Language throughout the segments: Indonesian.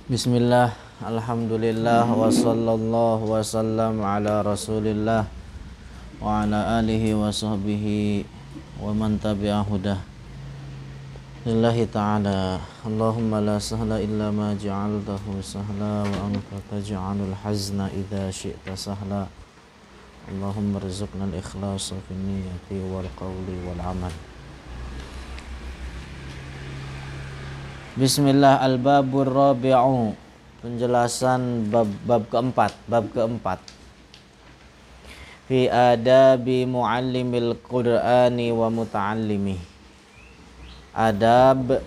Bismillah, alhamdulillah, wa sallallahu wa sallam ala rasulillah wa ala alihi wa sahbihi wa man tabi'a hudah. Lillahi ta'ala. Allahumma la sahla illa ma ja'altahu sahla wa anta taj'alul hazna idha syi'ta sahla. Allahumma rizukna al-ikhlasa fi niyyati wal qawli wal amal. Bismillah, al-babur rabi'u, penjelasan bab keempat fi adabi muallimil qur'ani wa muta'allimi. Adab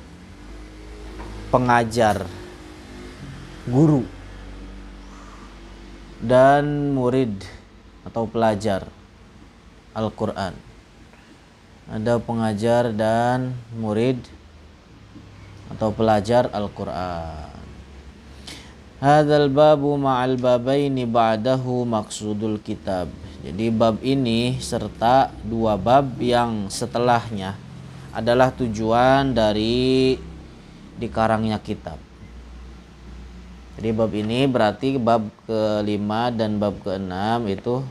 pengajar, guru dan murid atau pelajar Al-Qur'an. Ada pengajar dan murid atau pelajar Al-Qur'an. Hadzal babu ma'al babaini ba'dahu maqsudul kitab. Jadi bab ini serta dua bab yang setelahnya adalah tujuan dari dikarangnya kitab. Jadi bab ini berarti bab ke-5 dan bab ke-6 itu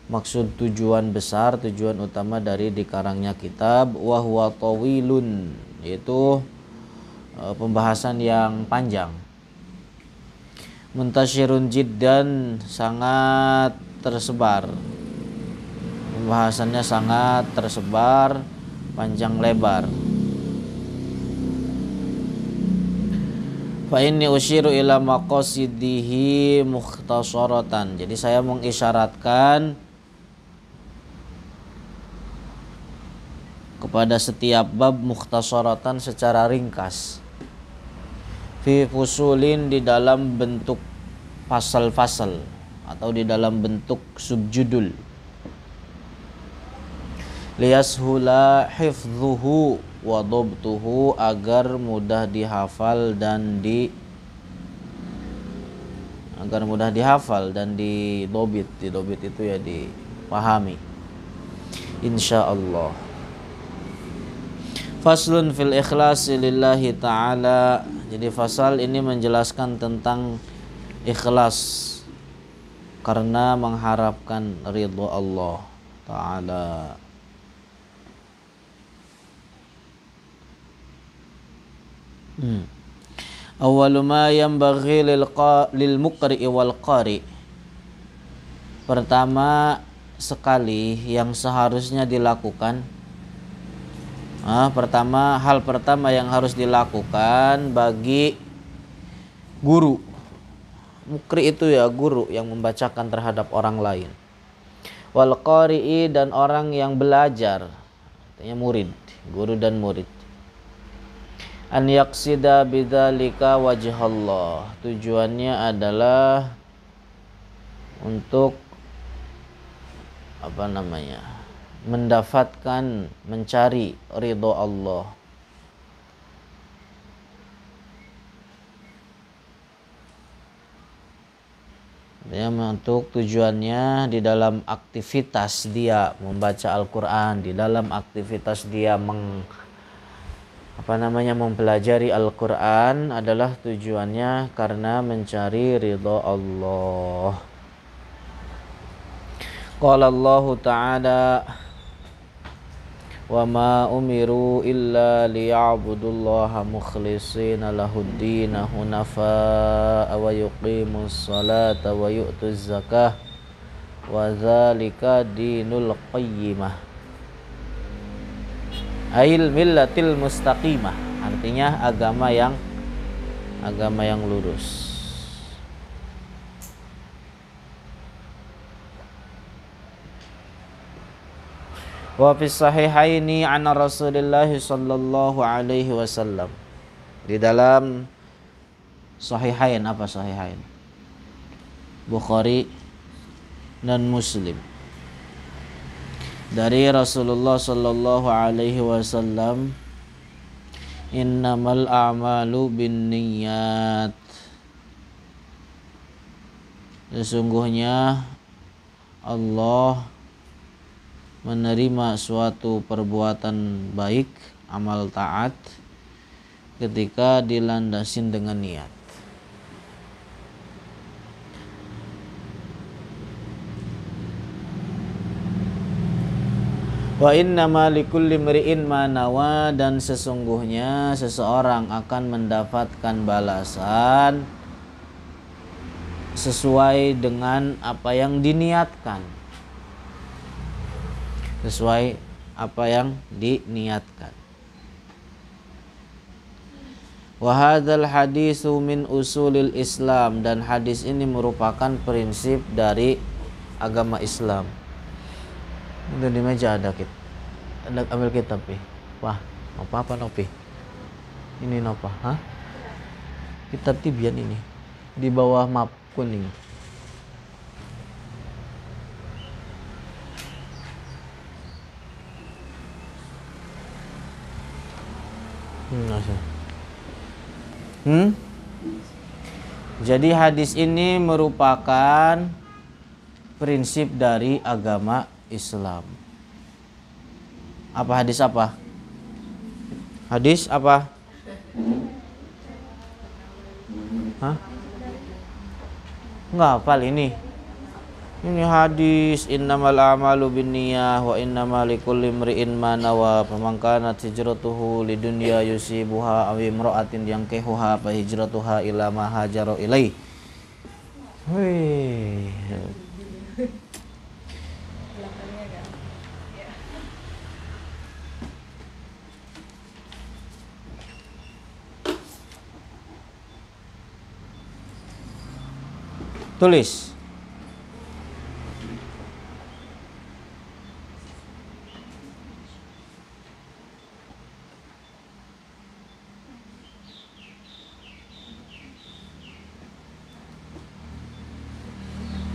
maksud tujuan besar, tujuan utama dari dikarangnya kitab. Wa huwa tawilun, yaitu pembahasan yang panjang. Muntasyirun jiddan, sangat tersebar. Pembahasannya sangat tersebar, panjang lebar. Fa inni usyiru ila maqasidihi mukhtasaratan. Jadi saya mengisyaratkan kepada setiap bab mukhtasaratan secara ringkas. Fi fusulin, di dalam bentuk fasal-fasal atau di dalam bentuk subjudul. Liyashula hifdhuhu wa dhabtuhu, agar mudah dihafal dan didobit. Didobit itu ya dipahami. Insyaallah. Faslun fil ikhlasi lillahi ta'ala. Jadi fasal ini menjelaskan tentang ikhlas karena mengharapkan ridho Allah ta'ala. Awwalu ma yanbaghi lil muqri'i wal qari'. Pertama sekali yang seharusnya dilakukan, hal pertama yang harus dilakukan bagi guru. Mukri itu ya guru yang membacakan terhadap orang lain. Wal qari'i, dan orang yang belajar, artinya murid, guru dan murid. An yaqsida bidzalika wajhallah. Tujuannya adalah untuk mendapatkan, mencari ridho Allah. Untuk tujuannya di dalam aktivitas dia membaca Al-Quran, di dalam aktivitas dia mempelajari Al-Quran adalah tujuannya karena mencari ridho Allah. Qala Allah Ta'ala, wa ma umiru illa liya'budullaha mukhlishina lahuddin hunafa'a wa yuqimus salata wa yu'tuz zakah wa dzalika dinul qayyimah, ail millatil mustaqimah, artinya agama yang lurus. Wa fis sahihaini anna Rasulillah sallallahu alaihi wasallam. Di dalam sahihain, apa sahihain? Bukhari dan Muslim. Dari Rasulullah sallallahu alaihi wasallam, innamal a'malu binniyat. Sesungguhnya Allah menerima suatu perbuatan baik, amal taat, ketika dilandasin dengan niat. Wa innama likulli mri'in ma nawa, dan sesungguhnya seseorang akan mendapatkan balasan sesuai dengan apa yang diniatkan. Sesuai apa yang diniatkan. Wa hadzal hadisu min usulil Islam, dan hadis ini merupakan prinsip dari agama Islam. Itu di meja ada ambil kitab pi. Wah, apa nopi? Ini napa? Hah? Kitab Tibyan ini. Di bawah map kuning. Jadi hadis ini merupakan prinsip dari agama Islam. Apa hadis apa? Hadis apa? Hah? Enggak hafal ini. Ini hadis innamal a'malu binniyah wa innamal likulli imri'in ma nawa, faman kanat hijratuhu lidunya yusibuha aw imra'atin yankihuha fa hijratuha ila ma hajara ilai. Wih. Tulis.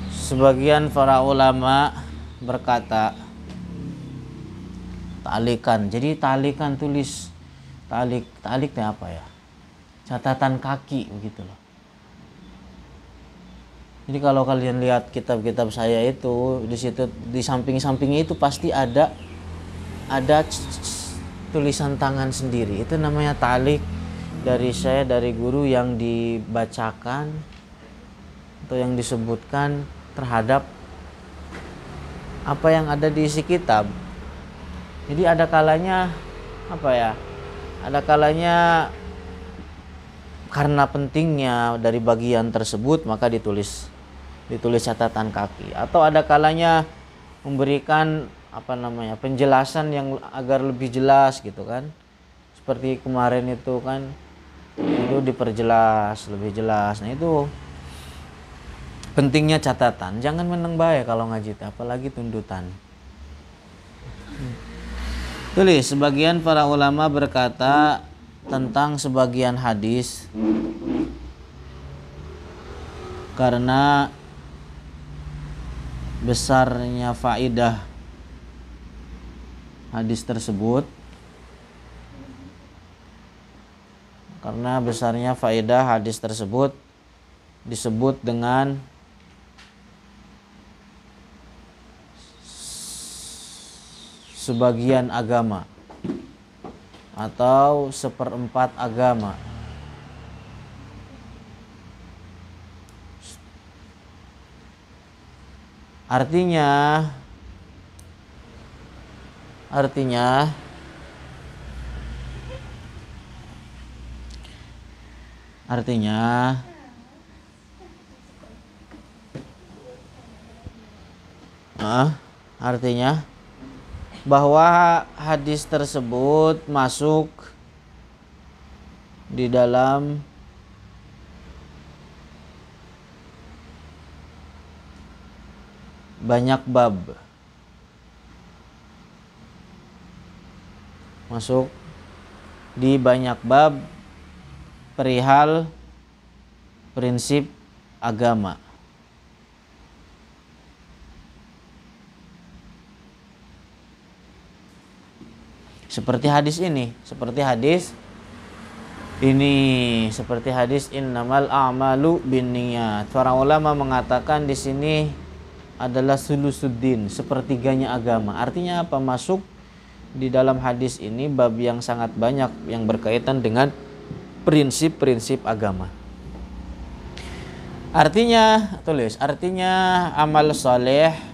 Sebagian para ulama berkata talikan. Jadi talikan, tulis talik itu apa ya? Catatan kaki begitu loh. Jadi kalau kalian lihat kitab-kitab saya itu, di situ di samping-sampingnya itu pasti ada tulisan tangan sendiri. Itu namanya talik dari saya, dari guru, yang dibacakan atau yang disebutkan terhadap apa yang ada di isi kitab. Jadi ada kalanya apa ya? Ada kalanya karena pentingnya dari bagian tersebut maka ditulis catatan kaki, atau ada kalanya memberikan penjelasan yang agar lebih jelas gitu kan. Seperti kemarin itu kan, itu diperjelas lebih jelas. Nah itu pentingnya catatan. Jangan meneng bae kalau ngaji, apalagi tuntutan. Tulis, sebagian para ulama berkata tentang sebagian hadis, karena besarnya faidah hadis tersebut, disebut dengan sebagian agama atau seperempat agama. Artinya bahwa hadis tersebut masuk di dalam banyak bab. Masuk di banyak bab perihal prinsip agama. Seperti hadis innamal a'malu binniyat. Para ulama mengatakan di sini adalah sulusuddin, sepertiganya agama. Artinya apa? Masuk di dalam hadis ini bab yang sangat banyak yang berkaitan dengan prinsip-prinsip agama. Artinya amal soleh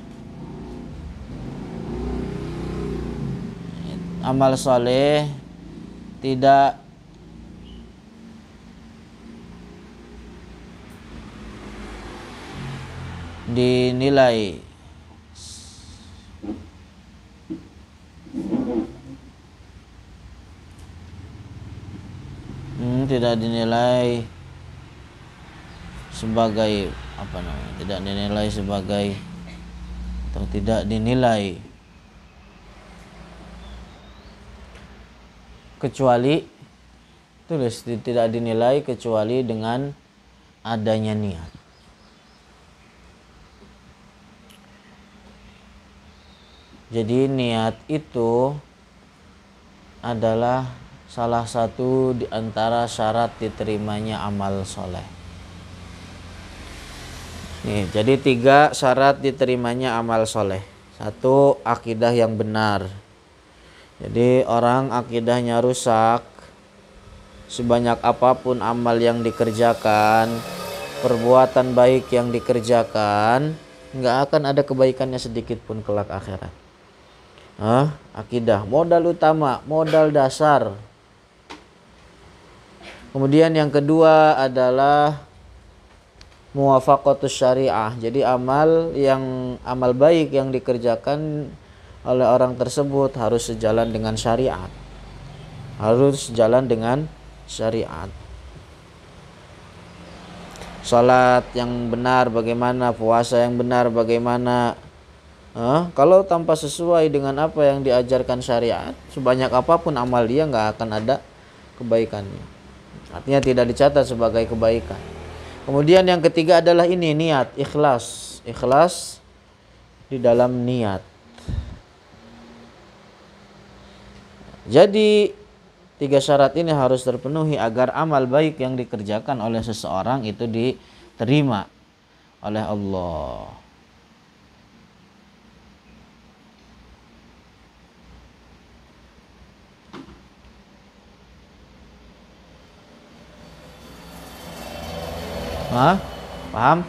amal soleh tidak dinilai tidak dinilai sebagai apa namanya, tidak dinilai sebagai atau tidak dinilai kecuali tulis tidak dinilai kecuali dengan adanya niat. Jadi niat itu adalah salah satu di antara syarat diterimanya amal soleh. Nih, jadi 3 syarat diterimanya amal soleh. 1, akidah yang benar. Jadi orang akidahnya rusak, sebanyak apapun amal yang dikerjakan, perbuatan baik yang dikerjakan, nggak akan ada kebaikannya sedikit pun kelak akhirat. Akidah, modal utama, modal dasar. Kemudian yang kedua adalah muwafaqatus syariah. Jadi amal baik yang dikerjakan oleh orang tersebut harus sejalan dengan syariat. Harus sejalan dengan syariat. Salat yang benar bagaimana, puasa yang benar bagaimana. Kalau tanpa sesuai dengan apa yang diajarkan syariat, sebanyak apapun amal dia nggak akan ada kebaikannya. Artinya tidak dicatat sebagai kebaikan. Kemudian yang ketiga adalah ini, niat, ikhlas. Ikhlas di dalam niat. Jadi 3 syarat ini harus terpenuhi agar amal baik yang dikerjakan oleh seseorang itu diterima oleh Allah. Paham?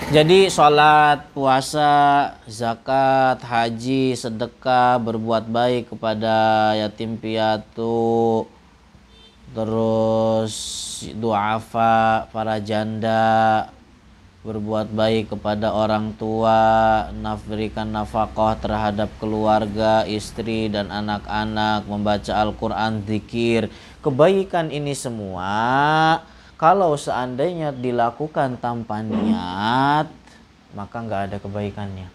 Jadi sholat, puasa, zakat, haji, sedekah, berbuat baik kepada yatim piatu, terus duafa, para janda, berbuat baik kepada orang tua, berikan nafkah terhadap keluarga, istri dan anak-anak, membaca Al-Quran, zikir. Kebaikan ini semua kalau seandainya dilakukan tanpa niat, maka nggak ada kebaikannya.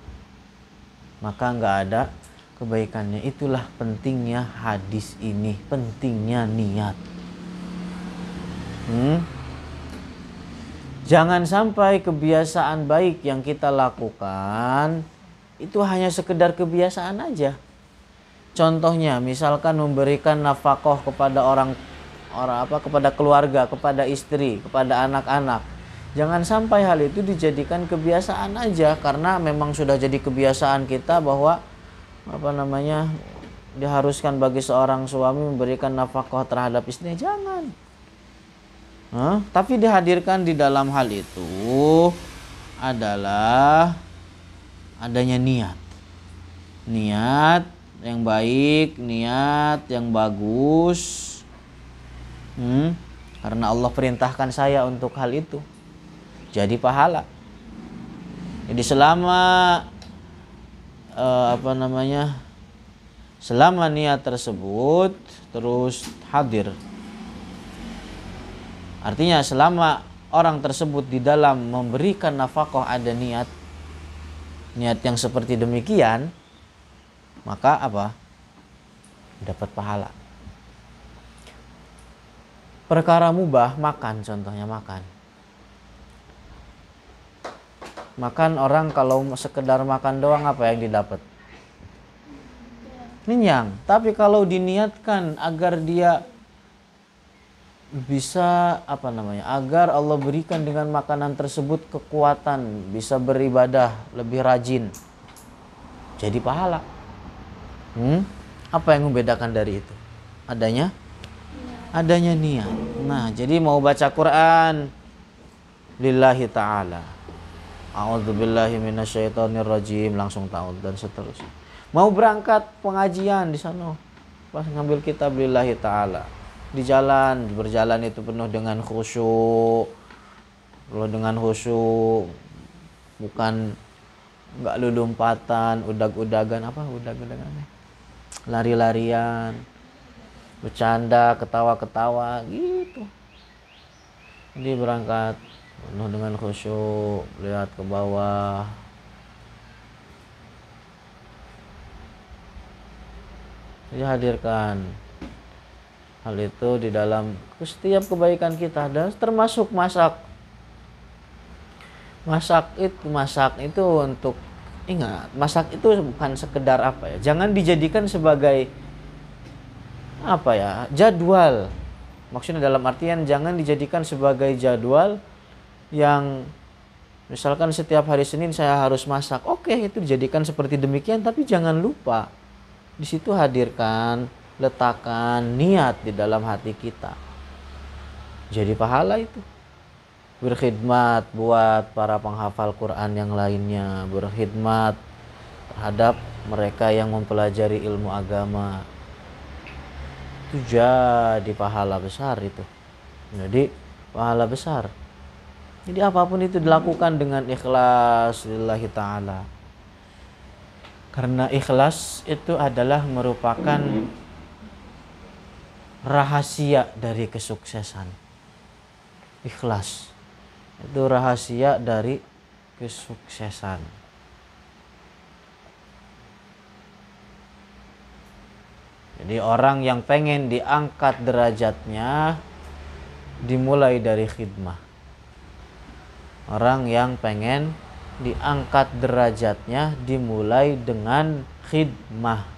Itulah pentingnya hadis ini, pentingnya niat. Jangan sampai kebiasaan baik yang kita lakukan itu hanya sekedar kebiasaan aja. Contohnya, misalkan memberikan nafkah kepada kepada keluarga, kepada istri, kepada anak-anak. Jangan sampai hal itu dijadikan kebiasaan aja, karena memang sudah jadi kebiasaan kita bahwa diharuskan bagi seorang suami memberikan nafkah terhadap istrinya. Jangan. Tapi dihadirkan di dalam hal itu adalah adanya niat. Niat yang baik, niat yang bagus. Karena Allah perintahkan saya untuk hal itu, jadi pahala. Jadi selama selama niat tersebut terus hadir, artinya selama orang tersebut di dalam memberikan nafkah ada niat yang seperti demikian, maka dapat pahala. Perkara mubah, makan, contohnya makan. Makan, orang kalau sekedar makan doang apa yang didapat? Kenyang. Tapi kalau diniatkan agar dia bisa agar Allah berikan dengan makanan tersebut kekuatan, bisa beribadah lebih rajin, jadi pahala. Apa yang membedakan dari itu? Adanya niat. Nah, jadi mau baca Quran lillahi ta'ala, a'udzubillahi minasyaitonirrajim, langsung ta'awudz dan seterusnya. Mau berangkat pengajian di sana, pas ngambil kitab lillahi ta'ala. Di jalan, berjalan itu penuh dengan khusyuk. Penuh dengan khusyuk. Bukan nggak lulumpatan, udag-udagan, lari-larian, bercanda, ketawa-ketawa gitu. Jadi berangkat penuh dengan khusyuk, lihat ke bawah. Jadi hadirkan hal itu di dalam setiap kebaikan kita, dan termasuk masak. Masak itu untuk, ingat, masak itu bukan sekedar jangan dijadikan sebagai jadwal. Maksudnya dalam artian jangan dijadikan sebagai jadwal yang misalkan setiap hari Senin saya harus masak. Oke, itu dijadikan seperti demikian, tapi jangan lupa di situ hadirkan, letakkan niat di dalam hati kita. Jadi pahala itu. Berkhidmat buat para penghafal Quran yang lainnya, berkhidmat terhadap mereka yang mempelajari ilmu agama. Itu jadi pahala besar itu. Jadi pahala besar. Jadi apapun itu dilakukan dengan ikhlas lillahi ta'ala. Karena ikhlas itu adalah merupakan rahasia dari kesuksesan. Ikhlas itu rahasia dari kesuksesan. Jadi orang yang pengen diangkat derajatnya dimulai dari khidmah. Orang yang pengen diangkat derajatnya dimulai dengan khidmah.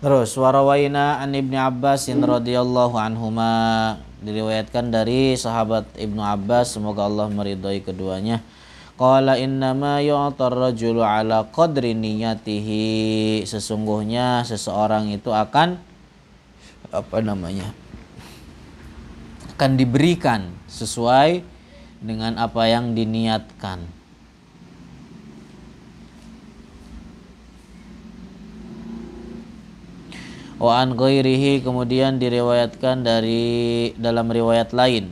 Terus warawaina an Ibnu Abbas radhiyallahu anhuma, diriwayatkan dari sahabat Ibnu Abbas, semoga Allah meridhai keduanya. Qala innama yu'tar rajulu ala qadri niyatihi, sesungguhnya seseorang itu akan akan diberikan sesuai dengan apa yang diniatkan. Wa an ghairihi, kemudian diriwayatkan dari dalam riwayat lain,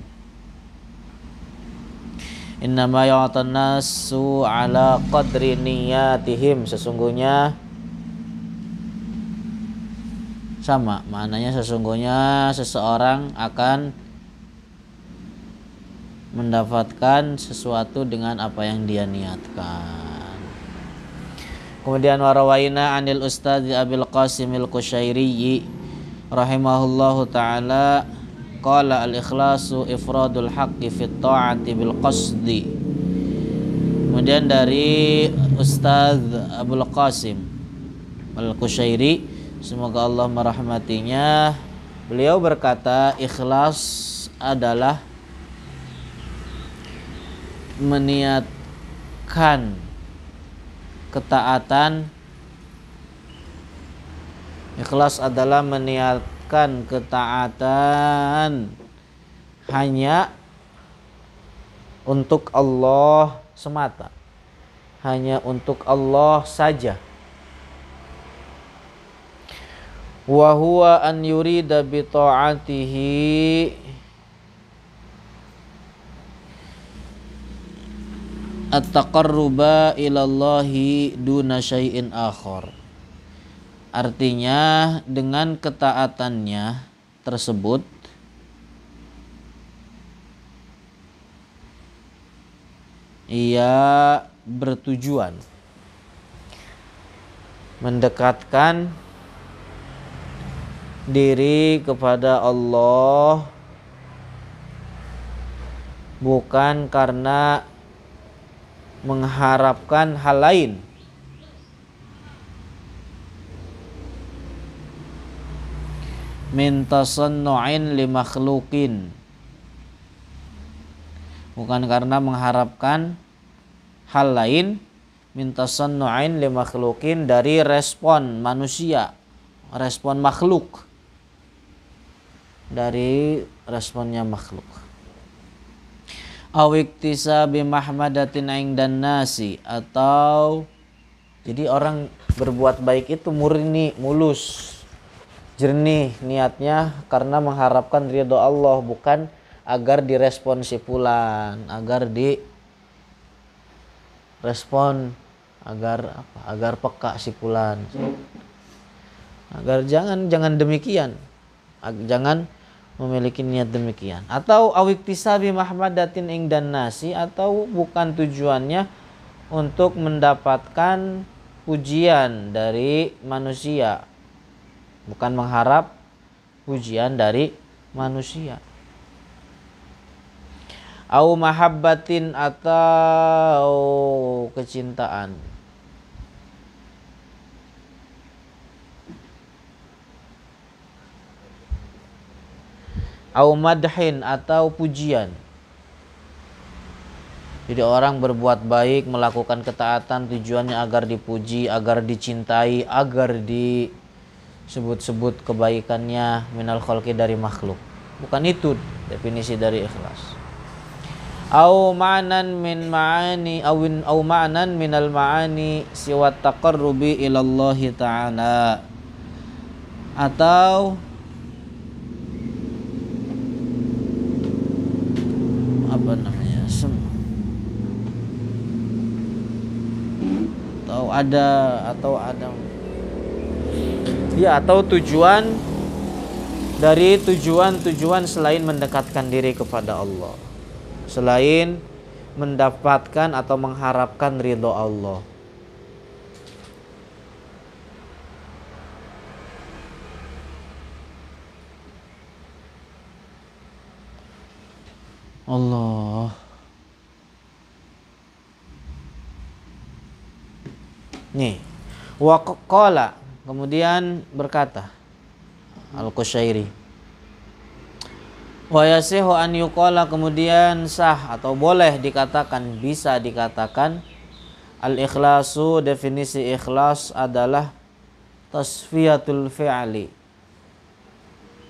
innama yu'tan nasu ala qadri niyatihim, sesungguhnya sama maknanya, sesungguhnya seseorang akan mendapatkan sesuatu dengan apa yang dia niatkan. Kemudian warawaina anil Ustadz Abil Qasim al-Qushairi rahimahullahu ta'ala qala al-ikhlasu ifradul haqqi fit ta'ati bil qasdi. Kemudian dari Ustadz Abul Qasim al-Qushairi, semoga Allah merahmatinya, beliau berkata, ikhlas adalah meniatkan ketaatan. Ikhlas adalah meniatkan ketaatan hanya untuk Allah semata, hanya untuk Allah saja. Wa huwa an yurida bi ta'atihi at-taqarruba ilallahi duna syai'in akhar. Artinya dengan ketaatannya tersebut ia bertujuan mendekatkan diri kepada Allah bukan karena mengharapkan hal lain. Min tasannu'in li makhluqin, bukan karena mengharapkan hal lain. Min tasannu'in li makhluqin, dari respon manusia, respon makhluk, dari responnya makhluk. awiktisabi mahmadatin ingdan nasi, atau jadi orang berbuat baik itu murni, mulus, jernih niatnya karena mengharapkan ridho Allah, bukan agar direspon si fulan, agar direspon, agar apa? Agar peka si fulan. Agar jangan demikian. Jangan memiliki niat demikian. Atau awiktisabi mahmadatin ingdan nasi, atau bukan tujuannya untuk mendapatkan pujian dari manusia, bukan mengharap pujian dari manusia. Au mahabbatin, atau kecintaan. Au madhin, atau pujian. Jadi orang berbuat baik, melakukan ketaatan, tujuannya agar dipuji, agar dicintai, agar disebut-sebut kebaikannya minal khalqi, dari makhluk. Bukan itu definisi dari ikhlas. Au ma'nan min ma'ani au ma'nan minal ma'ani siwa taqarrubi ilallahi ta'ala, atau apa namanya, atau tujuan dari tujuan selain mendekatkan diri kepada Allah, selain mendapatkan atau mengharapkan ridho Allah. Allah. Nih, wa qala, kemudian berkata Al-Qushairi, wa yasihu an yuqala, kemudian sah atau boleh dikatakan, bisa dikatakan, al-ikhlasu, definisi ikhlas adalah tasfiyatul fi'li,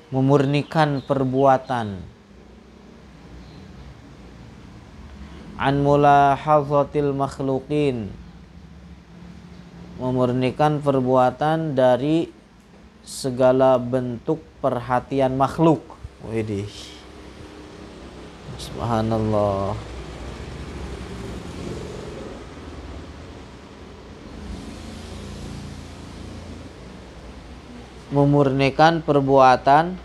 memurnikan perbuatan, an mulahadzatil makhluqin, memurnikan perbuatan dari segala bentuk perhatian makhluk. Widih, subhanallah. Memurnikan perbuatan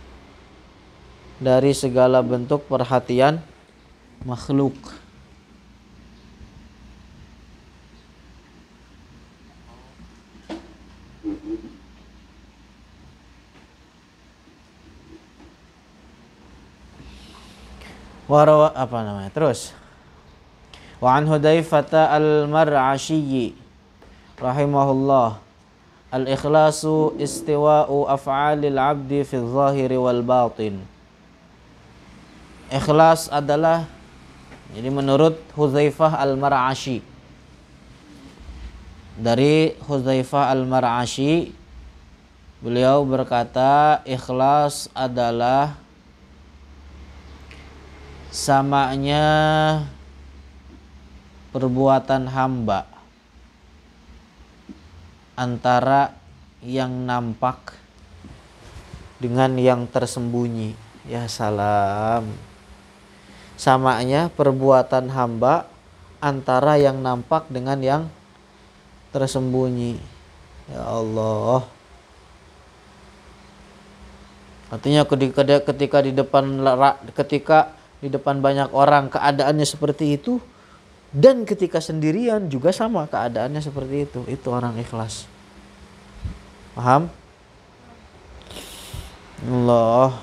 dari segala bentuk perhatian makhluk. Warawa, apa namanya? Terus. Wa an Hudzaifah al-Mar'ashiyyi rahimahullah, al-ikhlasu istiwa'u af'alil 'abdi fi adh-dhahiri wal batin. Ikhlas adalah, jadi menurut Hudzaifah al-Mar'ashi, dari Hudzaifah al-Mar'ashi, beliau berkata, ikhlas adalah samanya perbuatan hamba antara yang nampak dengan yang tersembunyi. Ya salam. Samanya perbuatan hamba antara yang nampak dengan yang tersembunyi. Ya Allah. Artinya ketika di depan banyak orang keadaannya seperti itu, dan ketika sendirian juga sama keadaannya seperti itu. Itu orang ikhlas. Paham? Allah.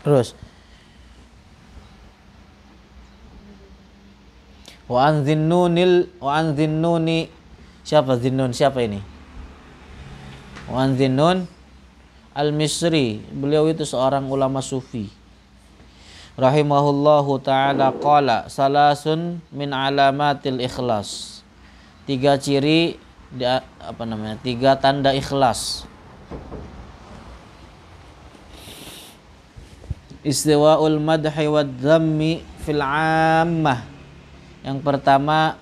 Terus. Wa an Zinnuni. Siapa Zinnun? Siapa ini? Wa an Zinnun al-Misri. Beliau itu seorang ulama sufi. Rahimahullahu ta'ala qala, salasun min alamatil ikhlas. 3 ciri tiga tanda ikhlas. Istiwa'ul madhi wad dhammi fil 'ammah. Yang pertama,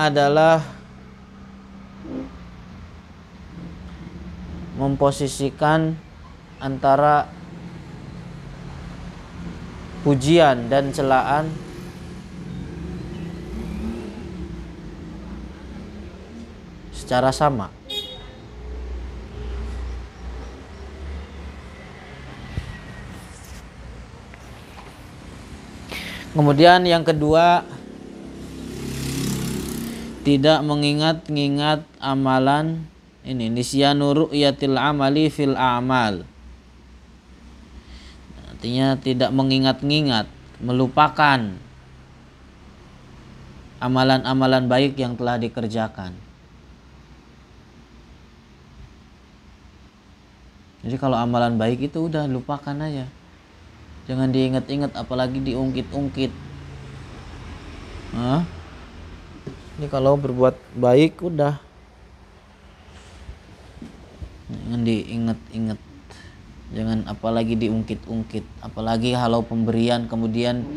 adalah memposisikan antara pujian dan celaan secara sama. Kemudian yang kedua, tidak mengingat-ingat amalan ini, nisyanu ru'yatil amali fil a'mal. Artinya tidak mengingat-ingat, melupakan amalan-amalan baik yang telah dikerjakan. Jadi kalau amalan baik itu udah lupakan aja. Jangan diingat-ingat, apalagi diungkit-ungkit. Ini kalau berbuat baik udah, jangan diingat-ingat, jangan apalagi diungkit-ungkit, apalagi kalau pemberian kemudian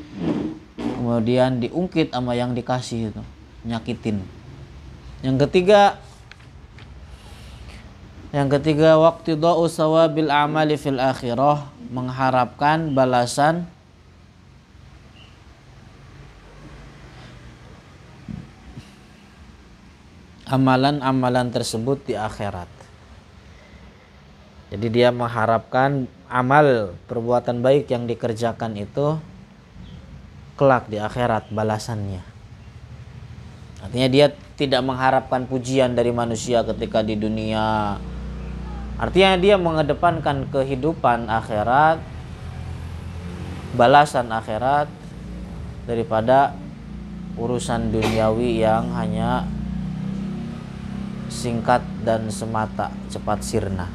diungkit sama yang dikasih itu, nyakitin. Yang ketiga waktu do'u sawabil amali fil akhirah, mengharapkan balasan amalan-amalan tersebut di akhirat. Jadi dia mengharapkan amal perbuatan baik yang dikerjakan itu kelak di akhirat balasannya. Artinya dia tidak mengharapkan pujian dari manusia ketika di dunia. Artinya dia mengedepankan kehidupan akhirat, balasan akhirat, daripada urusan duniawi yang hanya singkat dan semata, cepat sirna.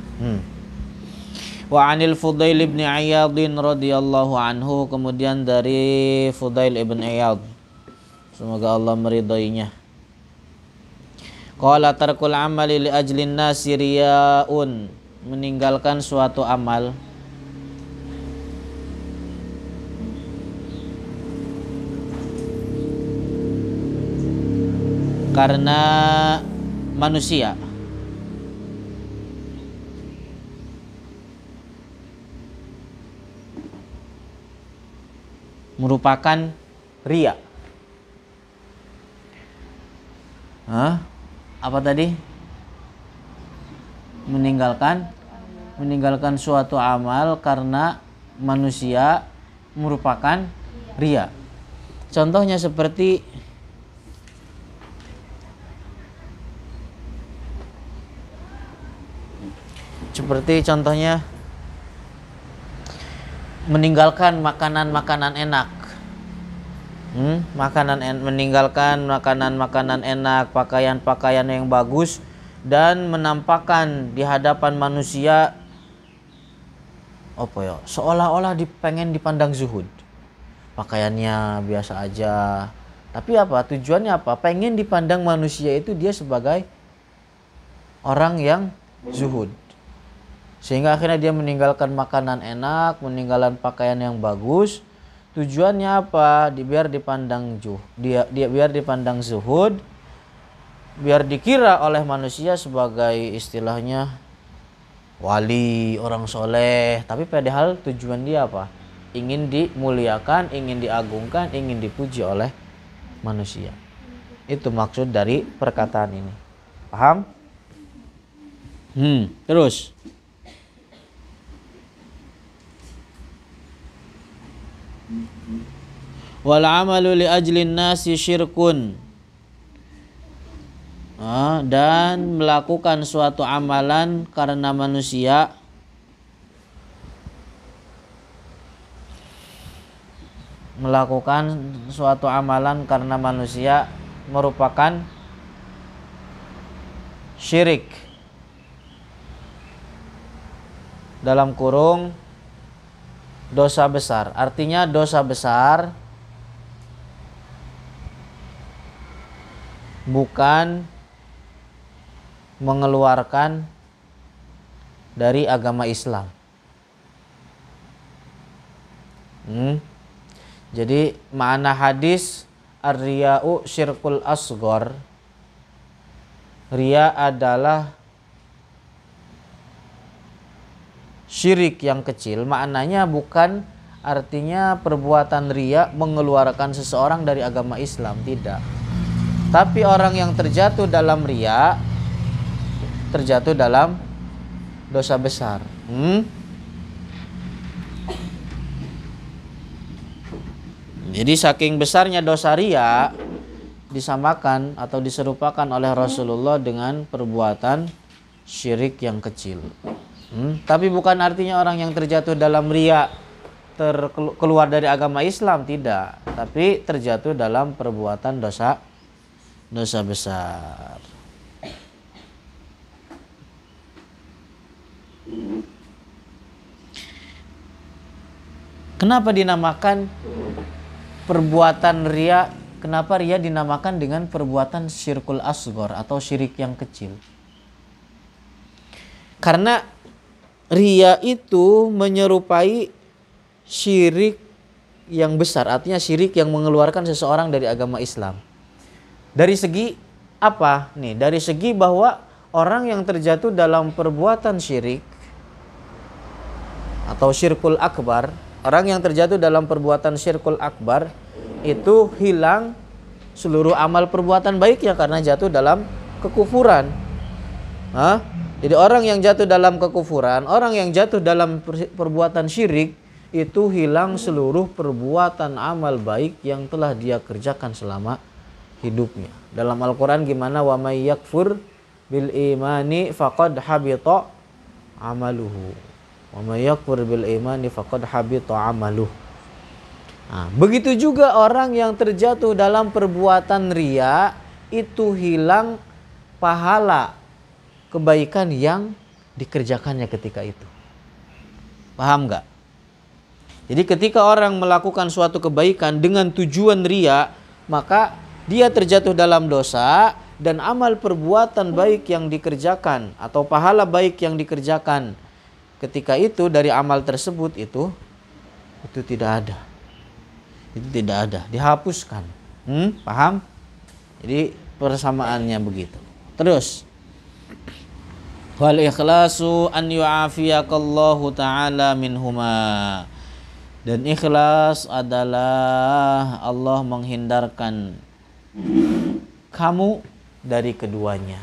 Wa anil Fudail ibn Iyad radhiyallahu anhu, kemudian dari Fudail ibn Iyad, semoga Allah meridainya. Qala tarkul amali li ajlin nasi riyaun, meninggalkan suatu amal karena manusia, merupakan riya. Apa tadi? Meninggalkan suatu amal karena manusia merupakan riya. Contohnya seperti contohnya meninggalkan makanan-makanan enak. Meninggalkan makanan-makanan enak, pakaian-pakaian yang bagus, dan menampakkan di hadapan manusia seolah-olah pengen dipandang zuhud. Pakaiannya biasa aja, tapi tujuannya pengen dipandang manusia itu dia sebagai orang yang zuhud. Sehingga akhirnya dia meninggalkan makanan enak, meninggalkan pakaian yang bagus. Tujuannya biar dipandang biar dipandang zuhud, biar dikira oleh manusia sebagai istilahnya wali, orang soleh. Tapi padahal tujuan dia ingin dimuliakan, ingin diagungkan, ingin dipuji oleh manusia. Itu maksud dari perkataan ini. Paham? Terus. Wal amalu li ajlin nasi syirkun. dan melakukan suatu amalan karena manusia merupakan syirik, dalam kurung dosa besar. Artinya dosa besar bukan mengeluarkan dari agama Islam. Jadi makna hadis ar-riya'u syirkul asghar, riya adalah syirik yang kecil. Maknanya bukan artinya perbuatan riya mengeluarkan seseorang dari agama Islam, tidak. Tapi orang yang terjatuh dalam riya terjatuh dalam dosa besar. Jadi saking besarnya dosa riya disamakan atau diserupakan oleh Rasulullah dengan perbuatan syirik yang kecil. Tapi bukan artinya orang yang terjatuh dalam riya keluar dari agama Islam, tidak. Tapi terjatuh dalam perbuatan dosa besar. Kenapa dinamakan perbuatan riya? Kenapa riya dinamakan dengan perbuatan syirkul asghar atau syirik yang kecil? Karena riya itu menyerupai syirik yang besar, artinya syirik yang mengeluarkan seseorang dari agama Islam. Dari segi apa? Dari segi bahwa orang yang terjatuh dalam perbuatan syirik atau syirkul akbar, orang yang terjatuh dalam perbuatan syirkul akbar itu hilang seluruh amal perbuatan baiknya karena jatuh dalam kekufuran. Jadi orang yang jatuh dalam kekufuran, orang yang jatuh dalam perbuatan syirik itu hilang seluruh perbuatan amal baik yang telah dia kerjakan selama hidupnya. Dalam Al-Quran gimana? Wa may yakfur bil imani faqad habita amaluhu. Wa may yakfur bil imani faqad habita amaluhu. Begitu juga orang yang terjatuh dalam perbuatan riya itu hilang pahala kebaikan yang dikerjakannya ketika itu. Paham nggak? Jadi ketika orang melakukan suatu kebaikan dengan tujuan riya, maka dia terjatuh dalam dosa dan amal perbuatan baik yang dikerjakan atau pahala baik yang dikerjakan ketika itu dari amal tersebut itu tidak ada. Itu tidak ada, dihapuskan. Paham? Jadi persamaannya begitu. Terus wal ikhlasu an yu'afiyakallahu ta'ala minhuma. Dan ikhlas adalah Allah menghindarkan kamu dari keduanya.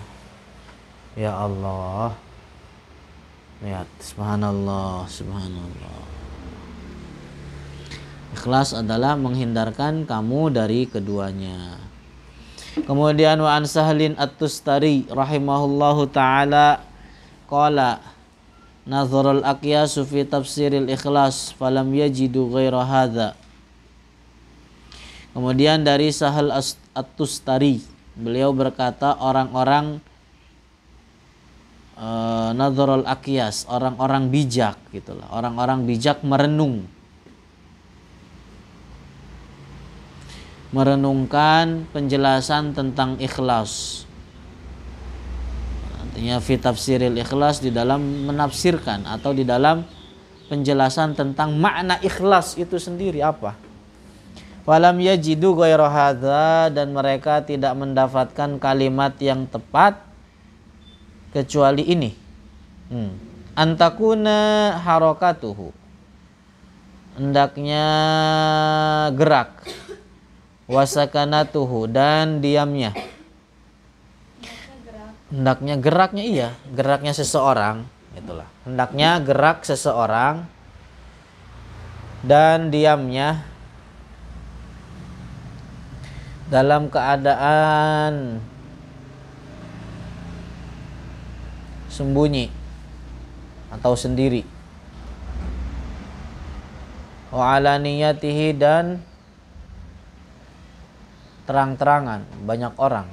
Ya Allah. Lihat, subhanallah, subhanallah. Ikhlas adalah menghindarkan kamu dari keduanya. Kemudian wa an Sahlin at-Tustari rahimahullahu taala qala nazarul aqyasu fi tafsiril ikhlas falam yajidu ghaira hadza. Kemudian dari Sahal at-Tustari, beliau berkata orang-orang nazarul aqyas, orang-orang bijak gitulah. Orang-orang bijak merenungkan penjelasan tentang ikhlas. Artinya fi tafsiril ikhlas, di dalam menafsirkan atau di dalam penjelasan tentang makna ikhlas itu sendiri apa. Walam yajidu ghaira hadza, dan mereka tidak mendapatkan kalimat yang tepat kecuali ini. Antakuna harakatuhu, hendaknya gerak, wasakanatuhu, dan diamnya. Hendaknya geraknya, iya, geraknya seseorang, itulah. Hendaknya gerak seseorang dan diamnya dalam keadaan sembunyi atau sendiri. Wa alaniyatihi dan terang-terangan banyak orang.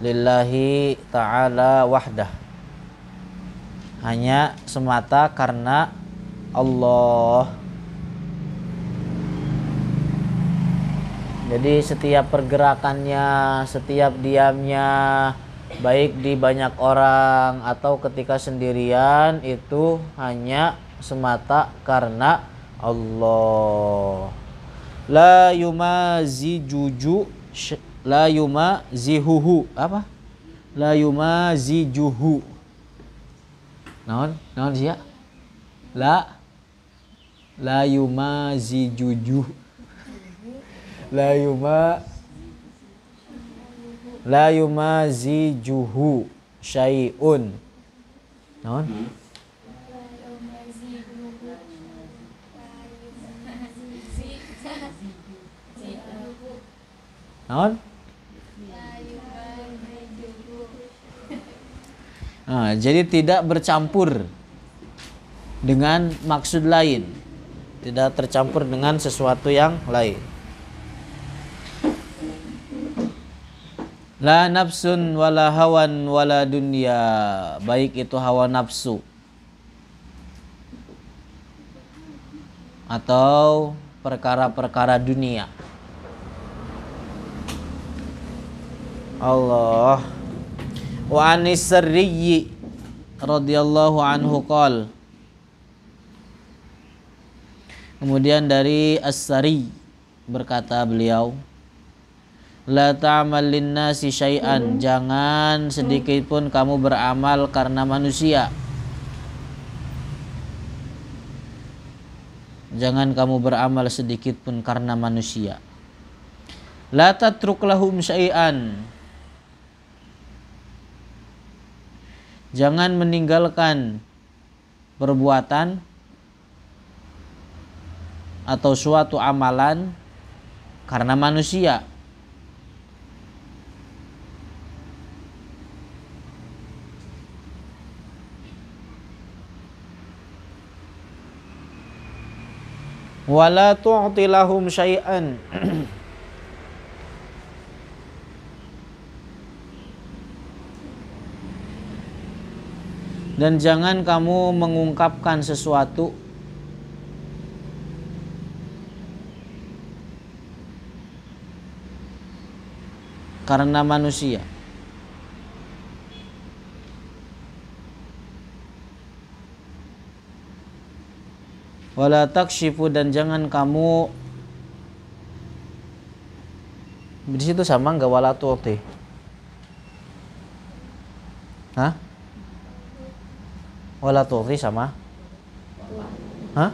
Lillahi ta'ala wahdah, hanya semata karena Allah. Jadi setiap pergerakannya, setiap diamnya, baik di banyak orang atau ketika sendirian, itu hanya semata karena Allah. La yumazijuhu apa? La yumazijuhu. Naon sia? La yumazijuhu. La yumazijuhu syai'un. Naon? Naon? Nah, jadi tidak bercampur dengan maksud lain, tidak tercampur dengan sesuatu yang lain. La nafsun wala hawan wala dunya, baik itu hawa nafsu atau perkara-perkara dunia. Allah. Wa anis Sarri radhiyallahu anhu qol. Kemudian dari As-Sari berkata beliau, la ta'mal linnasi syai'an, jangan sedikit pun kamu beramal karena manusia. Jangan kamu beramal sedikit pun karena manusia. La tatruk lahum syai'an, jangan meninggalkan perbuatan atau suatu amalan karena manusia. Wala tu'ti lahum syai'an, dan jangan kamu mengungkapkan sesuatu karena manusia. Wala takshifu, dan jangan kamu, di situ sama enggak wala tu'ti? Hah? Wala tu'ti sama? Hah?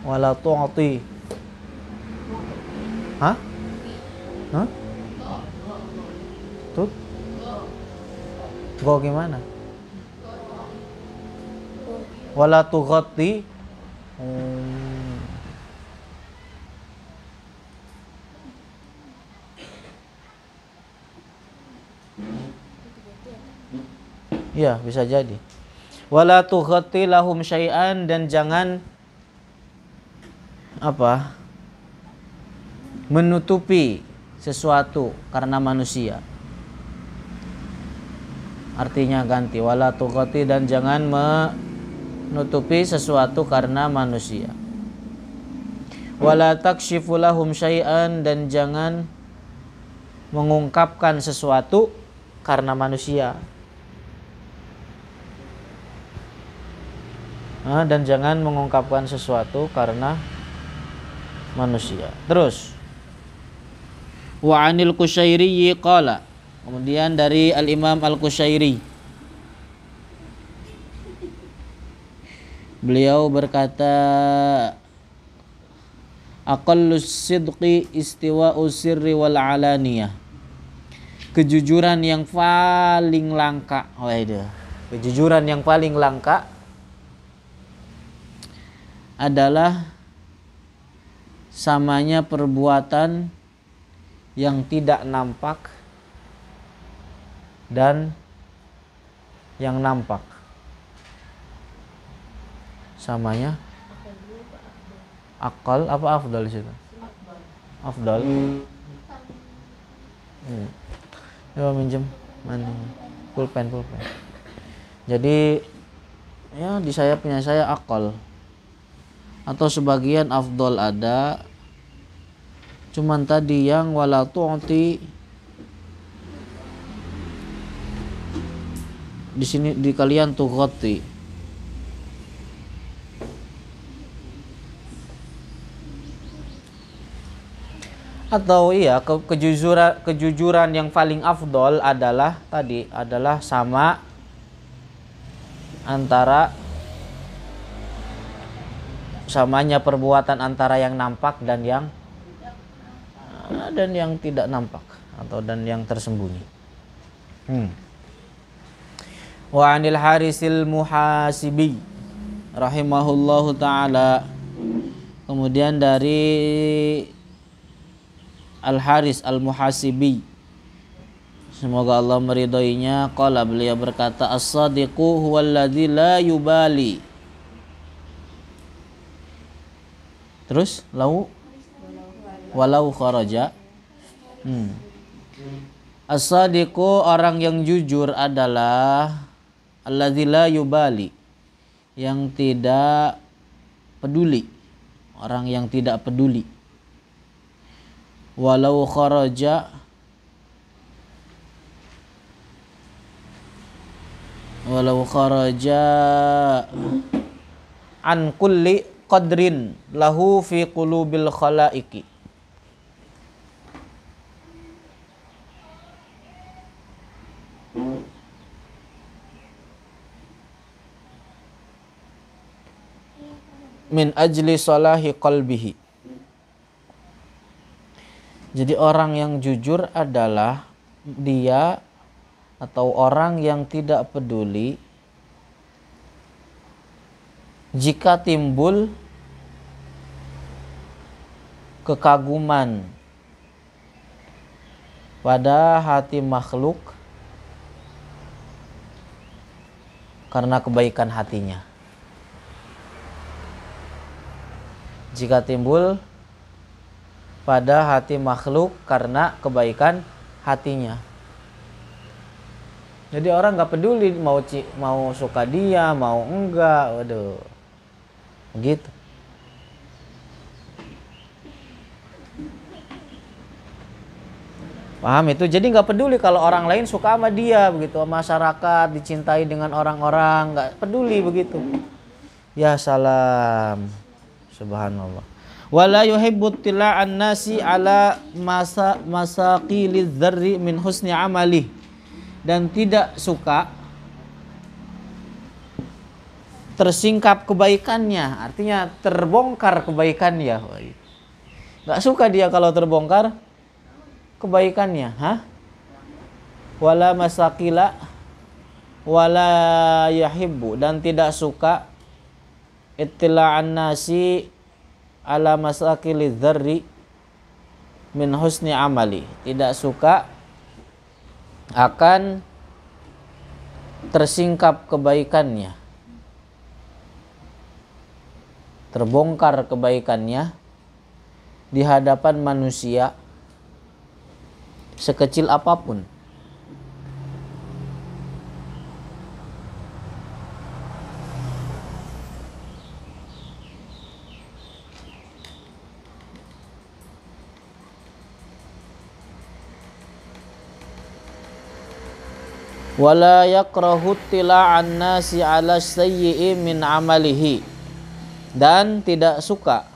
Wala tu'ti. Hah? Hah? Tuh? Go gimana? Wala tughatti. Ya, bisa jadi. Wala tughatti lahum syai'an, dan jangan apa? Menutupi sesuatu karena manusia. Artinya ganti, wala tughatti, dan jangan menutupi sesuatu karena manusia. Wala takshifu lahum syai'an, dan jangan mengungkapkan sesuatu karena manusia. Dan jangan mengungkapkan sesuatu karena manusia. Terus, wa anil Qushairi qala, kemudian dari Al-Imam Al-Qushairi, beliau berkata, aqallus sidqi istiwa'u sirri wal alaniyah, kejujuran yang paling langka, kejujuran yang paling langka adalah samanya perbuatan yang tidak nampak dan yang nampak. Samanya akal apa afdal di situ? Afdal. Coba minjem mana? Pulpen. Jadi ya di saya punya saya akal. Atau sebagian afdal ada. Cuman tadi yang wala tu'ti di sini di kalian tughati. Atau iya kejujuran yang paling afdol adalah tadi adalah sama antara samanya perbuatan antara yang nampak dan yang tidak nampak atau dan yang tersembunyi. Wa 'anil Harisil Muhasibi rahimahullahu taala, kemudian dari Al-Haris Al-Muhasibi, semoga Allah meridhoinya, qala, beliau berkata, as-sadiqu huwallazi la yubali. Terus walau kharaja. As-sadiqu, orang yang jujur adalah allazi la yubali, yang tidak peduli, orang yang tidak peduli. Walau kharaja an kulli qadrin lahu fi qulubil khalaiki. Min ajli salahi qalbihi. Jadi orang yang jujur adalah dia atau orang yang tidak peduli jika timbul kekaguman pada hati makhluk karena kebaikan hatinya. Jika timbul pada hati makhluk karena kebaikan hatinya. Jadi orang nggak peduli mau suka dia, mau enggak, waduh, begitu. Paham itu? Jadi nggak peduli kalau orang lain suka sama dia, begitu. Masyarakat dicintai dengan orang-orang, nggak peduli begitu. Ya salam, subhanallah. Wala yuhibbu tila'an nasi ala masaqiliz dzarri min husni amali, dan tidak suka tersingkap kebaikannya, artinya terbongkar kebaikannya. Nggak suka dia kalau terbongkar kebaikannya. Wala masaqila wala yuhibbu, dan tidak suka ittila'an nasi ala masakili dzarri min husni amali, tidak suka akan tersingkap kebaikannya, terbongkar kebaikannya di hadapan manusia sekecil apapun. Wala yakrahu tila'an nasi ala sayyi'i min amalihi, dan tidak suka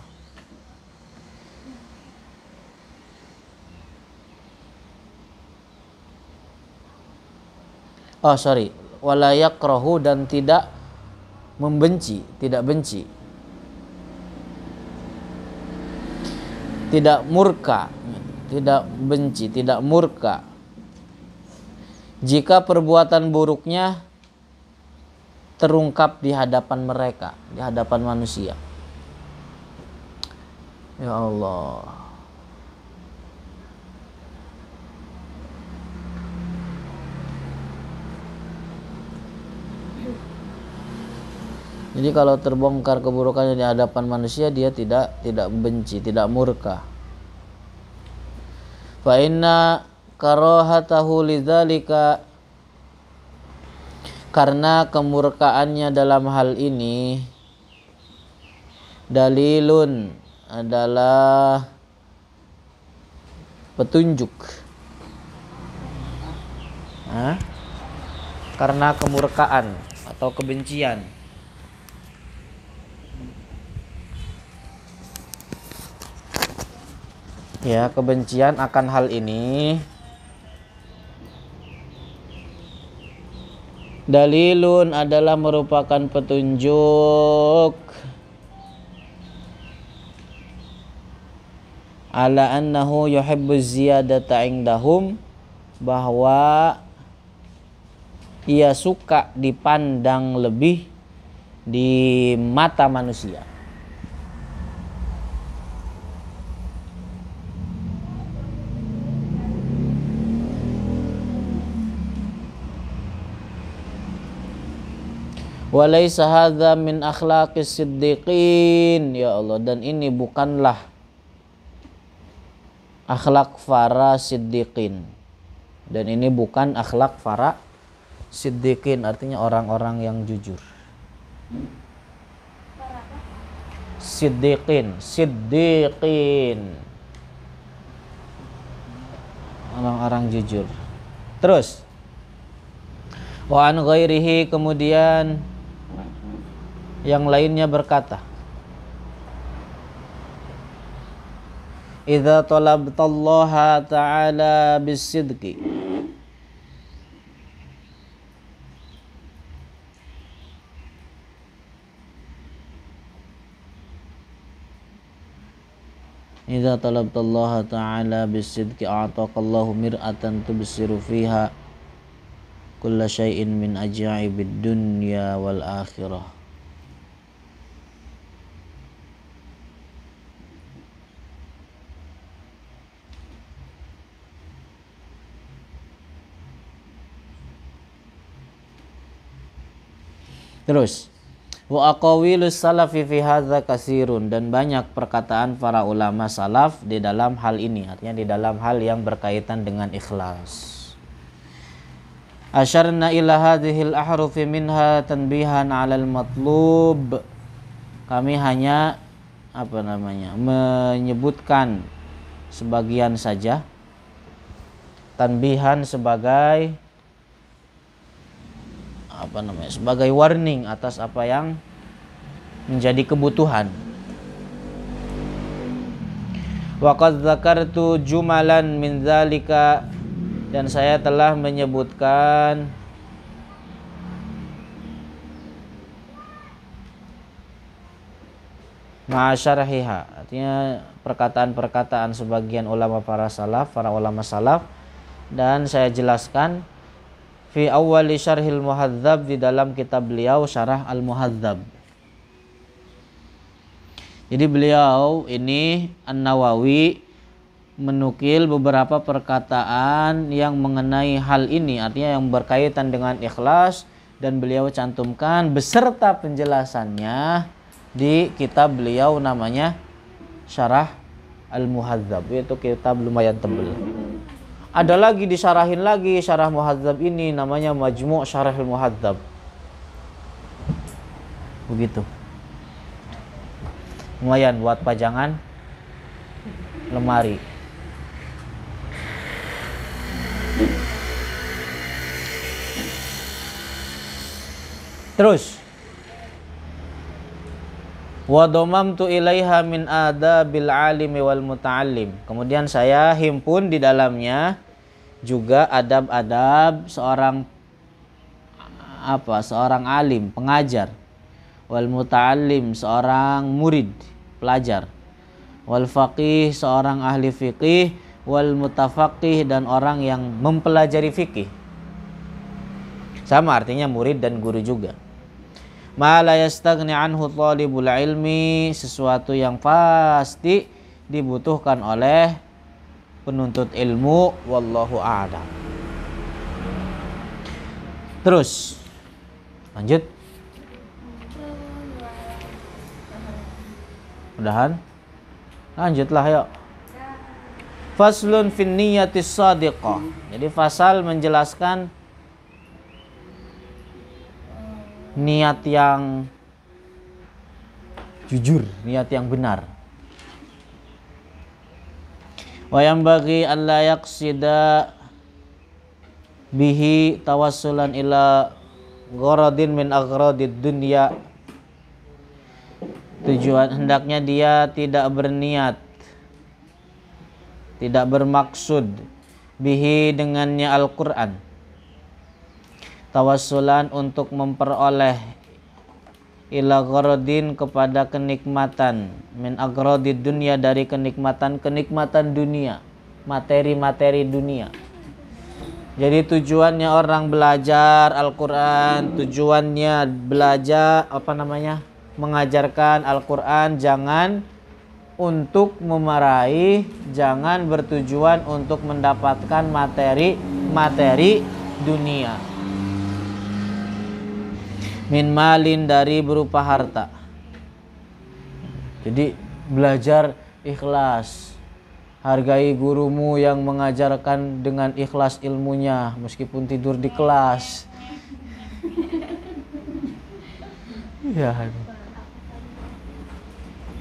wala yakrahu, dan tidak membenci, tidak benci, tidak murka, tidak benci, tidak murka jika perbuatan buruknya terungkap di hadapan mereka, di hadapan manusia. Ya Allah. Jadi kalau terbongkar keburukannya di hadapan manusia, dia tidak benci, tidak murka. Fa inna karahatahu lidzalika, karena kemurkaannya dalam hal ini dalilun, adalah petunjuk. Karena kemurkaan atau kebencian, ya, kebencian akan hal ini dalilun, adalah merupakan petunjuk ala annahu yuhibbu ziyadata indahum, bahwa ia suka dipandang lebih di mata manusia. Walaysa hadza min akhlaqis siddiqin, ya Allah, dan ini bukanlah akhlak para siddiqin. Dan ini bukan akhlak para siddiqin, artinya orang-orang yang jujur. Siddiqin, orang-orang jujur. Terus, wa an ghairihi, kemudian yang lainnya berkata, idza talabtallaha ta'ala bisidqi, idza talabtallaha ta'ala bisidqi a'taqallahu mir'atan tubsiru fiha kulla syai'in min ajaibid dunya wal akhirah. Terus, wa aqawilus salafi fi hadza katsirun, dan banyak perkataan para ulama salaf di dalam hal ini, artinya di dalam hal yang berkaitan dengan ikhlas. Asyarna ila hadhil ahrufi minha tanbihan 'alal matlub. Kami hanya menyebutkan sebagian saja, tanbihan sebagai sebagai warning atas apa yang menjadi kebutuhan. Wa qad dzakartu jumalan min dzalika, dan saya telah menyebutkan ma'asyarahiha, artinya perkataan-perkataan sebagian ulama para ulama salaf, dan saya jelaskan fi awwali syarhil muhadzab, di dalam kitab beliau Syarah al-Muhadzab. Jadi beliau ini An-Nawawi menukil beberapa perkataan yang mengenai hal ini, artinya yang berkaitan dengan ikhlas, dan beliau cantumkan beserta penjelasannya di kitab beliau namanya Syarah al-Muhadzab. Itu kitab lumayan tebal. Ada lagi disyarahin lagi Syarah Muhadzab ini, namanya Majmu' Syarahil Muhadzab. Begitu. Lumayan buat pajangan lemari. Terus, wa dhamamtu ilaiha min adabil alimi wal muta'allim. Kemudian saya himpun di dalamnya juga adab-adab seorang alim, pengajar, wal muta'allim, seorang murid, pelajar, wal faqih, seorang ahli fikih, wal mutafaqih, dan orang yang mempelajari fikih. Sama artinya murid dan guru juga. Ma la yastaghni anhu talibul ilmi, sesuatu yang pasti dibutuhkan oleh penuntut ilmu, wallahu a'lam. Terus lanjut. Udahan? Lanjutlah yuk. Faslun fin niyatis shadiqah. Jadi fasal menjelaskan niat yang jujur, niat yang benar. Wa yanbaghi an la yaqsida bihi tawassulan ila gharadin min aghradid dunya. Tujuan hendaknya dia tidak berniat, tidak bermaksud bihi dengannya Al-Quran, tawassulan untuk memperoleh ila gharadin kepada kenikmatan min aghradid dunya dari kenikmatan dunia, materi-materi dunia. Jadi tujuannya orang belajar Al-Quran, tujuannya belajar mengajarkan Al-Quran jangan untuk memarahi, jangan bertujuan untuk mendapatkan materi dunia. Min malin dari berupa harta. Jadi belajar ikhlas. Hargai gurumu yang mengajarkan dengan ikhlas ilmunya meskipun tidur di kelas. Ya.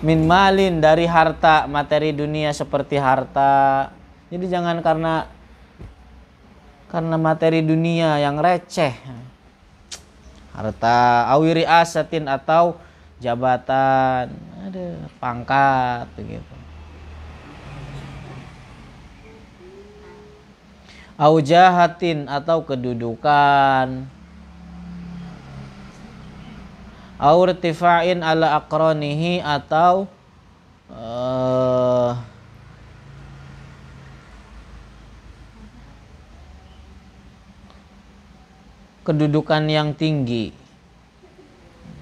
Min malin dari harta, materi dunia seperti harta. Jadi jangan karena materi dunia yang receh. Harta awiri asatin atau jabatan, ada pangkat begitu. Au jahatin atau kedudukan. Au irtifa'in ala aqranihi atau kedudukan yang tinggi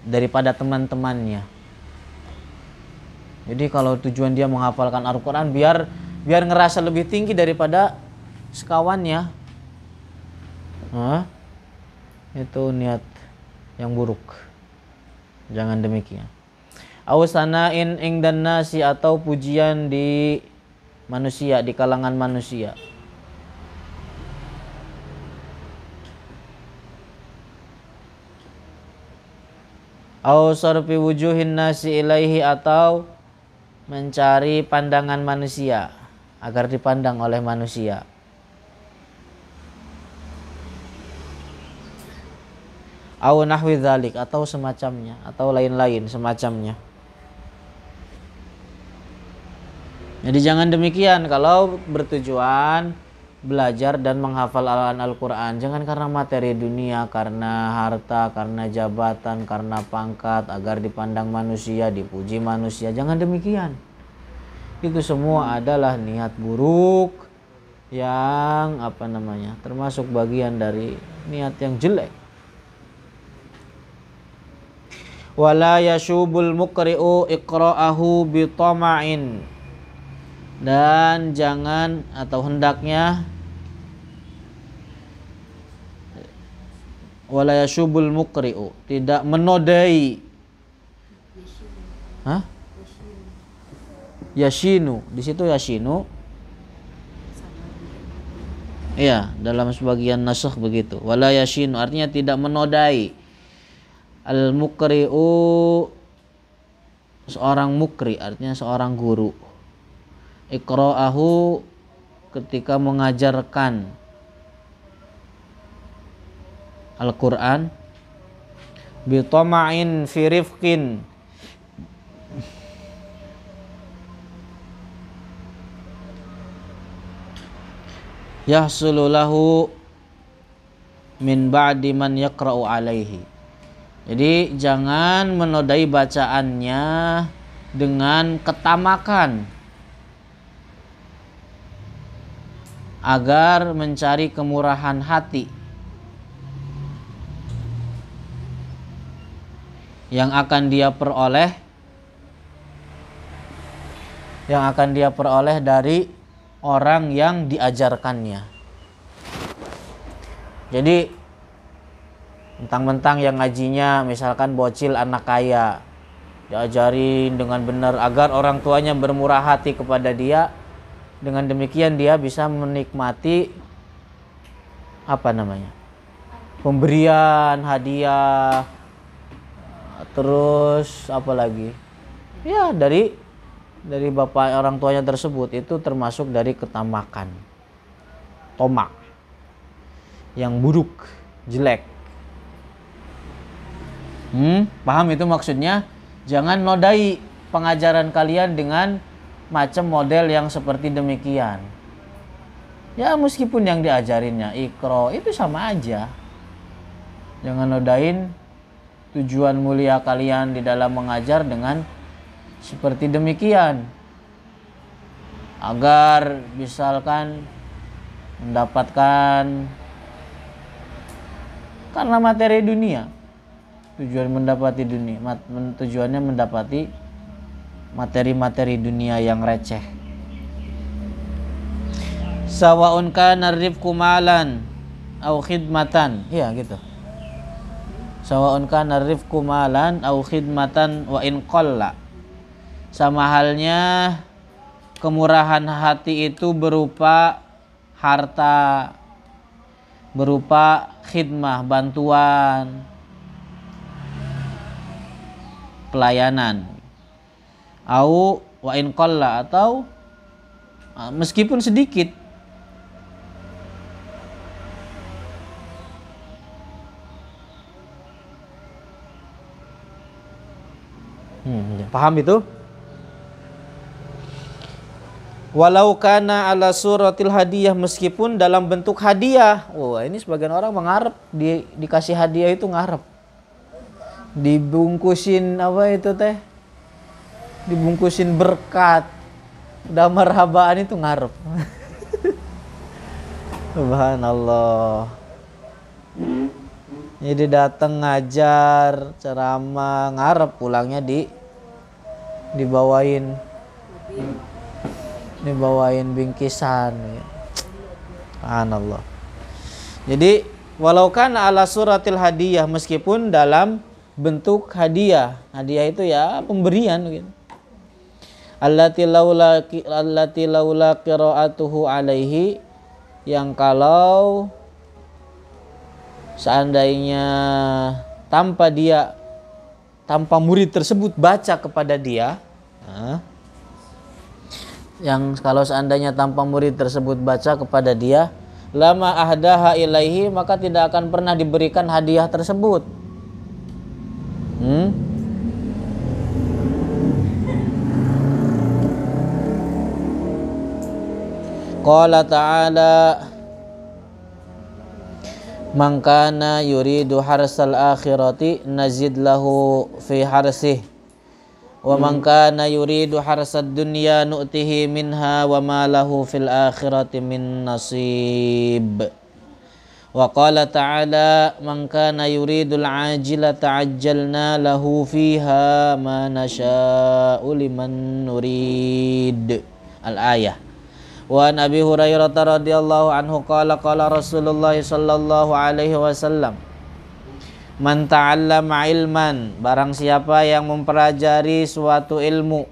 daripada teman-temannya. Jadi kalau tujuan dia menghafalkan Al-Quran biar ngerasa lebih tinggi daripada sekawannya, itu niat yang buruk. Jangan demikian. Au sana'in ingdan nasi atau pujian di manusia, di kalangan manusia. Au sarfi wujuhin nasi ilaihi atau mencari pandangan manusia agar dipandang oleh manusia. Au nahwi dzalik atau semacamnya atau lain-lain semacamnya. Jadi jangan demikian kalau bertujuan belajar dan menghafal Al-Quran. Jangan karena materi dunia, karena harta, karena jabatan, karena pangkat, agar dipandang manusia, dipuji manusia. Jangan demikian. Itu semua adalah niat buruk yang termasuk bagian dari niat yang jelek. Wala yashubul muqri'u iqra'ahu bitama'in. Dan jangan atau hendaknya wala yashubul muqri'u, tidak menodai. Yashinu, di situ yashinu. Iya, dalam sebagian nasakh begitu. Wala yashinu artinya tidak menodai. Al-muqri'u seorang mukri artinya seorang guru. Iqra'ahu ketika mengajarkan Al-Quran. Bitama'in fi rifqin, yahsulu lahu min ba'di man yaqra'u alaihi. Jadi jangan menodai bacaannya dengan ketamakan agar mencari kemurahan hati yang akan dia peroleh dari orang yang diajarkannya. Jadi mentang-mentang yang ngajinya misalkan bocil anak kaya, diajarin dengan benar agar orang tuanya bermurah hati kepada dia. Dengan demikian dia bisa menikmati pemberian hadiah, terus apa lagi ya dari bapak orang tuanya tersebut. Itu termasuk dari ketamakan, tomak yang buruk, jelek. Paham itu maksudnya? Jangan nodai pengajaran kalian dengan macam model yang seperti demikian. Ya meskipun yang diajarinnya Iqra itu sama aja. Jangan nodain tujuan mulia kalian di dalam mengajar dengan seperti demikian. Agar misalkan mendapatkan karena materi dunia. Tujuannya mendapati materi-materi dunia yang receh. Sawa'un kana rifqu malan au khidmatan. Iya gitu. Sawa'un kana rifqu malan au khidmatan wa in qalla. Sama halnya kemurahan hati itu berupa harta, berupa khidmah, bantuan, pelayanan. Au wa in qalla, atau meskipun sedikit. Paham itu? Walau kana ala suratil hadiyah, meskipun dalam bentuk hadiah. Ini sebagian orang mengharap dikasih hadiah itu ngarep. Dibungkusin dibungkusin berkat, udah marhabaan itu ngarep. Subhanallah. Jadi datang ngajar, ceramah, ngarep pulangnya dibawain bingkisan. Subhanallah. Jadi walau kan ala suratil hadiyah, meskipun dalam bentuk hadiah. Hadiah itu ya pemberian gitu. Allati laula qira'atuhu alaihi, yang kalau seandainya tanpa murid tersebut baca kepada dia, lama ahdaha ilaihi, maka tidak akan pernah diberikan hadiah tersebut. Qala ta'ala, man kana yuridu harsal akhirati nazid lahu fi harsih, wa man kana yuridu harsad dunya nu'tihi minha wa ma lahu fil akhirati min nasib. Wa qala ta'ala, man kana yuridul ajila ta'ajjalna lahu fiha ma nasha'u liman nurid. Al-ayah. Wa an Abi Hurairah radhiyallahu anhu qala Rasulullah sallallahu alaihi wasallam, man ta'allama ilman, barang siapa yang mempelajari suatu ilmu,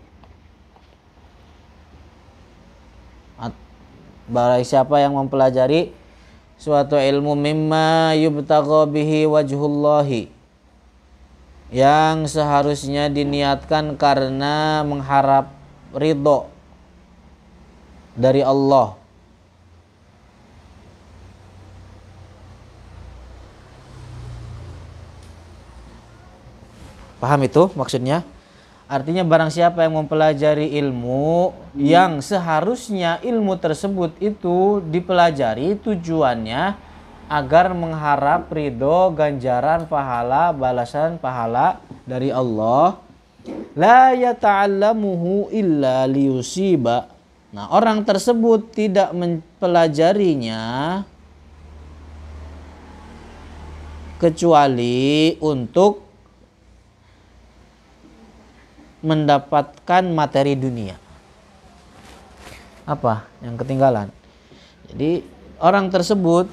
mimma yubtagha bihi wajhullahi, yang seharusnya diniatkan karena mengharap ridho dari Allah. Paham itu maksudnya? Artinya barang siapa yang mempelajari ilmu yang seharusnya ilmu tersebut itu dipelajari tujuannya agar mengharap ridho, ganjaran, pahala, balasan pahala dari Allah, la yata'allamuhu illa liyusiba. Nah, orang tersebut tidak mempelajarinya kecuali untuk mendapatkan materi dunia. Apa yang ketinggalan? Jadi orang tersebut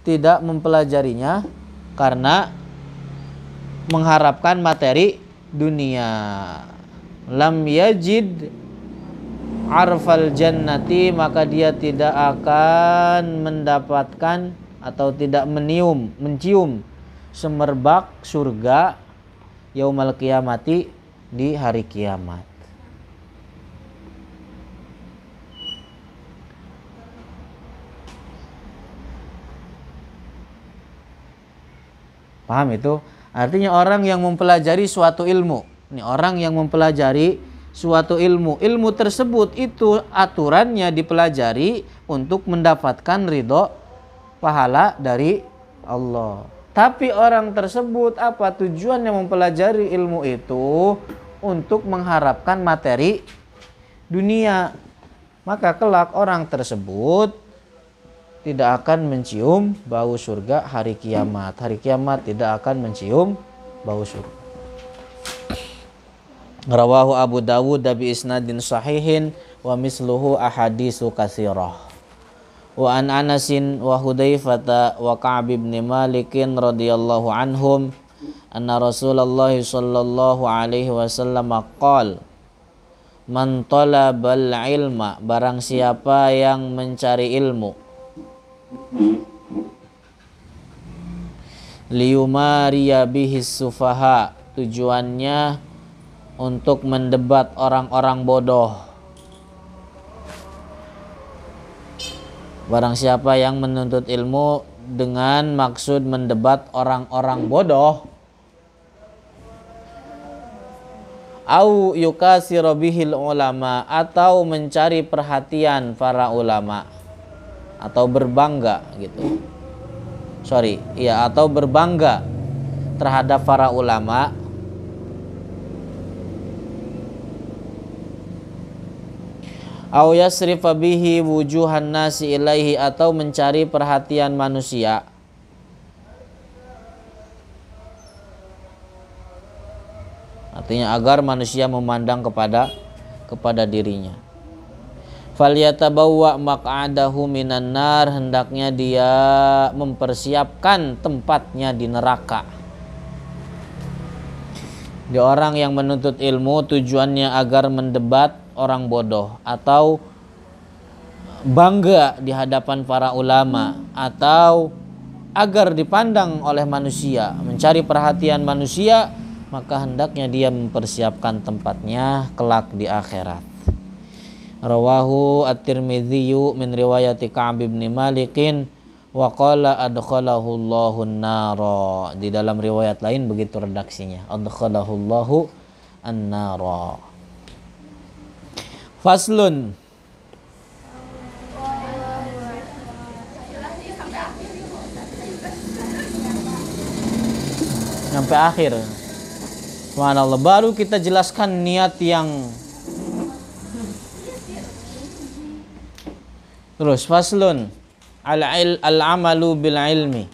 tidak mempelajarinya karena mengharapkan materi dunia. Lam yajid arfal jannati, maka dia tidak akan mendapatkan atau tidak mencium semerbak surga yaumal qiyamati, di hari kiamat. Paham itu? Artinya orang yang mempelajari suatu ilmu. Ini orang yang mempelajari suatu ilmu. Ilmu tersebut itu aturannya dipelajari untuk mendapatkan ridho pahala dari Allah. Tapi orang tersebut apa tujuannya mempelajari ilmu itu? Untuk mengharapkan materi dunia. Maka kelak orang tersebut tidak akan mencium bau surga hari kiamat. Hari kiamat tidak akan mencium bau surga. Rawahu Abu Dawud bi isnadin sahihin wa misluhu ahadisu katsirah. Wa an Anasin wa Hudzaifah wa Ka'b bin Malik radhiyallahu anhum anna Rasulullah sallallahu alaihi wasallam qala man talabal ilma, barang siapa yang mencari ilmu, liyumariya bihis sufaha, tujuannya untuk mendebat orang-orang bodoh. Barang siapa yang menuntut ilmu dengan maksud mendebat orang-orang bodoh, au yukasiru bihil ulama, atau mencari perhatian para ulama, atau berbangga gitu. Atau berbangga terhadap para ulama. Au yasrifa bihi wujuhan nasi ilaihi, atau mencari perhatian manusia. Artinya agar manusia memandang kepada dirinya. Falyatabawwa maq'adahu minan nar, hendaknya dia mempersiapkan tempatnya di neraka. Dia orang yang menuntut ilmu tujuannya agar mendebat orang bodoh, atau bangga di hadapan para ulama, atau agar dipandang oleh manusia, mencari perhatian manusia, maka hendaknya dia mempersiapkan tempatnya kelak di akhirat. Rawahu at-Tirmidzi min riwayati Ka'b bin Malik wa qala adkhalahu Allahun nara. Di dalam riwayat lain begitu redaksinya, adkhalahu Allahu an-nara. Faslun, sampai akhir. Subhanallah, baru kita jelaskan niat yang terus. Faslun, al-amalu bil ilmi.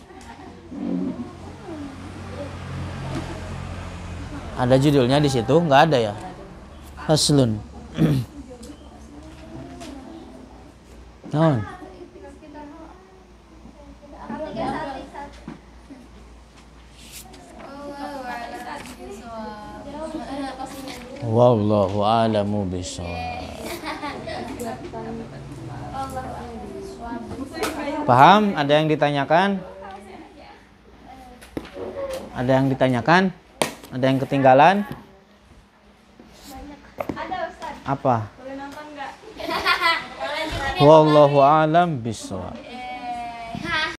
Ada judulnya di situ? Nggak ada ya? Faslun. Wallahu a'lamu bishawab. Paham? Ada yang ditanyakan? Ada yang ditanyakan? Ada yang ketinggalan? Ada Ustaz. Apa? Boleh nonton nggak? Wallahu a'lam bishawab.